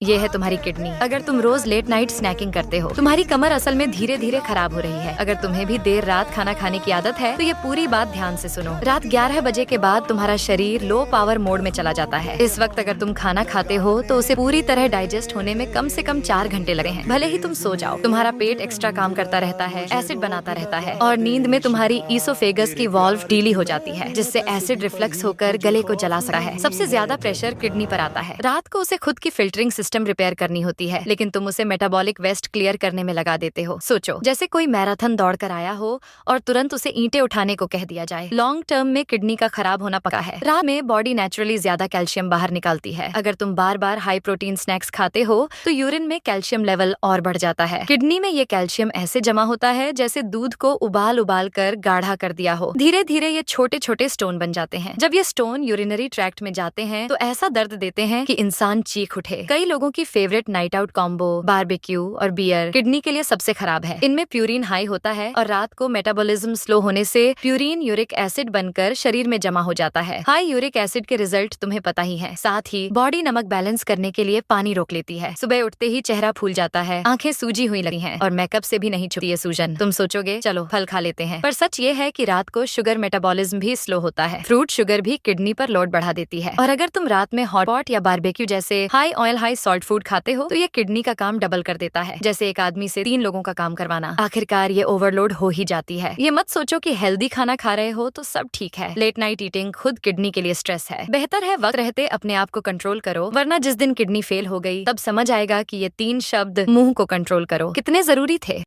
ये है तुम्हारी किडनी। अगर तुम रोज लेट नाइट स्नैकिंग करते हो, तुम्हारी कमर असल में धीरे धीरे खराब हो रही है। अगर तुम्हें भी देर रात खाना खाने की आदत है तो ये पूरी बात ध्यान से सुनो। रात 11 बजे के बाद तुम्हारा शरीर लो पावर मोड में चला जाता है। इस वक्त अगर तुम खाना खाते हो तो उसे पूरी तरह डाइजेस्ट होने में कम से कम 4 घंटे लगे हैं। भले ही तुम सो जाओ, तुम्हारा पेट एक्स्ट्रा काम करता रहता है, एसिड बनाता रहता है और नींद में तुम्हारी ईसोफेगस की वॉल्व ढीली हो जाती है, जिससे एसिड रिफ्लक्स होकर गले को जला सकता है। सबसे ज्यादा प्रेशर किडनी पर आता है। रात को उसे खुद की फिल्टरिंग सिस्टम रिपेयर करनी होती है, लेकिन तुम उसे मेटाबॉलिक वेस्ट क्लियर करने में लगा देते हो। सोचो, जैसे कोई मैराथन दौड़ कर आया हो और तुरंत उसे ईंटें उठाने को कह दिया जाए। लॉन्ग टर्म में किडनी का खराब होना पक्का है। रात में बॉडी नेचुरली ज्यादा कैल्शियम बाहर निकालती है। अगर तुम बार बार हाई प्रोटीन स्नैक्स खाते हो तो यूरिन में कैल्शियम लेवल और बढ़ जाता है। किडनी में ये कैल्शियम ऐसे जमा होता है जैसे दूध को उबाल उबाल कर गाढ़ा कर दिया हो। धीरे धीरे ये छोटे छोटे स्टोन बन जाते हैं। जब ये स्टोन यूरिनरी ट्रैक्ट में जाते हैं तो ऐसा दर्द देते हैं कि इंसान चीख उठे। कई लोगों की favourite night out combo barbecue और बियर किडनी के लिए सबसे खराब है। इनमें प्यूरिन हाई होता है और रात को मेटाबॉलिज्म स्लो होने से प्यूरिन यूरिक एसिड बनकर शरीर में जमा हो जाता है। हाई यूरिक एसिड के रिजल्ट तुम्हें पता ही है। साथ ही बॉडी नमक बैलेंस करने के लिए पानी रोक लेती है। सुबह उठते ही चेहरा फूल जाता है, आंखें सूजी हुई लगी हैं और मेकअप से भी नहीं छुपती है सूजन। तुम सोचोगे चलो फल खा लेते हैं, पर सच ये है कि रात को शुगर मेटाबॉलिज्म भी स्लो होता है। फ्रूट शुगर भी किडनी पर लोड बढ़ा देती है और अगर तुम रात में हॉट पॉट या बारबेक्यू जैसे high oil high salt food खाते हो तो ये किडनी का काम डबल कर देता है, जैसे एक आदमी से 3 लोगों का काम करवाना। आखिरकार ये ओवरलोड हो ही जाती है। ये मत सोचो कि हेल्दी खाना खा रहे हो तो सब ठीक है। लेट नाइट ईटिंग खुद किडनी के लिए स्ट्रेस है। बेहतर है वक्त रहते अपने आप को कंट्रोल करो, वरना जिस दिन किडनी फेल हो गई तब समझ आएगा कि ये 3 शब्द मुंह को कंट्रोल करो कितने जरूरी थे।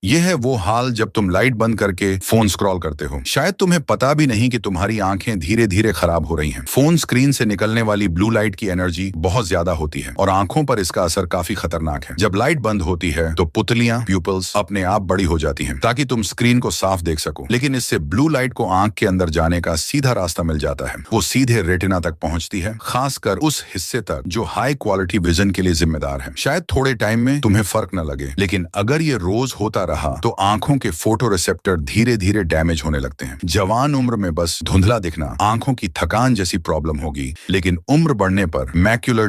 यह है वो हाल जब तुम लाइट बंद करके फोन स्क्रॉल करते हो। शायद तुम्हें पता भी नहीं कि तुम्हारी आंखें धीरे धीरे खराब हो रही हैं। फोन स्क्रीन से निकलने वाली ब्लू लाइट की एनर्जी बहुत ज्यादा होती है और आंखों पर इसका असर काफी खतरनाक है। जब लाइट बंद होती है तो पुतलियां प्यूपल्स अपने आप बड़ी हो जाती हैं ताकि तुम स्क्रीन को साफ देख सको, लेकिन इससे ब्लू लाइट को आंख के अंदर जाने का सीधा रास्ता मिल जाता है। वो सीधे रेटिना तक पहुंचती है, खासकर उस हिस्से तक जो हाई क्वालिटी विजन के लिए जिम्मेदार है। शायद थोड़े टाइम में तुम्हें फर्क न लगे, लेकिन अगर ये रोज होता रहा तो आंखों के फोटो रिसेप्टर धीरे धीरे डैमेज होने लगते हैं। जवान उम्र में बस धुंधला दिखना, आंखों की थकान जैसी प्रॉब्लम होगी, लेकिन उम्र बढ़ने पर मैक्यूलर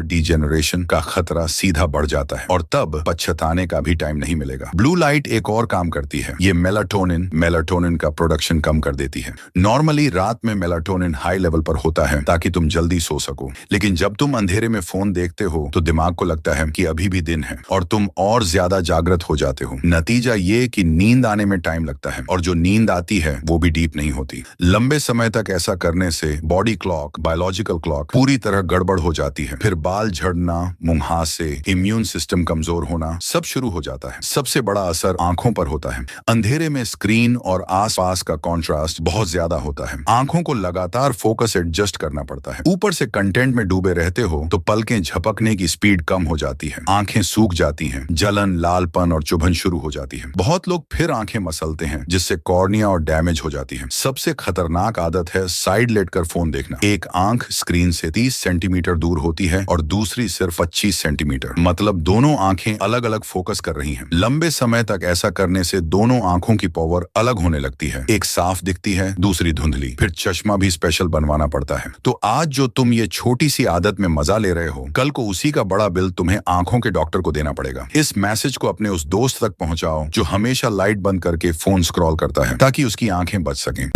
डिजेनरेशन का खतरा सीधा बढ़ जाता है और तब पछताने का भी टाइम नहीं मिलेगा। ब्लू लाइट एक और काम करती है, ये मेलाटोनिन का प्रोडक्शन कम कर देती है। नॉर्मली रात में मेलाटोनिन हाई लेवल पर होता है ताकि तुम जल्दी सो सको, लेकिन जब तुम अंधेरे में फोन देखते हो तो दिमाग को लगता है कि अभी भी दिन है और तुम और ज्यादा जागृत हो जाते हो। नतीजा ये कि नींद आने में टाइम लगता है और जो नींद आती है वो भी डीप नहीं होती। लंबे समय तक ऐसा करने से बॉडी क्लॉक, बायोलॉजिकल क्लॉक पूरी तरह गड़बड़ हो जाती है। फिर बाल झड़ना, मुंहासे, इम्यून सिस्टम कमजोर होना सब शुरू हो जाता है। सबसे बड़ा असर आंखों पर होता है। अंधेरे में स्क्रीन और आसपास का कॉन्ट्रास्ट बहुत ज्यादा होता है। आंखों को लगातार फोकस एडजस्ट करना पड़ता है। ऊपर से कंटेंट में डूबे रहते हो तो पलकें झपकने की स्पीड कम हो जाती है, आंखें सूख जाती हैं, जलन, लालपन और चुभन शुरू हो जाती है। बहुत लोग फिर आंखें मसलते हैं जिससे कॉर्निया और डैमेज हो जाती है। सबसे खतरनाक आदत है साइड लेटकर फोन देखना। एक आंख स्क्रीन से 30 सेंटीमीटर दूर होती है और दूसरी सिर्फ 25 सेंटीमीटर, मतलब दोनों आंखें अलग अलग फोकस कर रही हैं। लंबे समय तक ऐसा करने से दोनों आंखों की पावर अलग होने लगती है। एक साफ दिखती है, दूसरी धुंधली। फिर चश्मा भी स्पेशल बनवाना पड़ता है। तो आज जो तुम ये छोटी सी आदत में मजा ले रहे हो, कल को उसी का बड़ा बिल तुम्हें आंखों के डॉक्टर को देना पड़ेगा। इस मैसेज को अपने उस दोस्त तक पहुंचाओ जो हमेशा लाइट बंद करके फोन स्क्रॉल करता है ताकि उसकी आंखें बच सकें।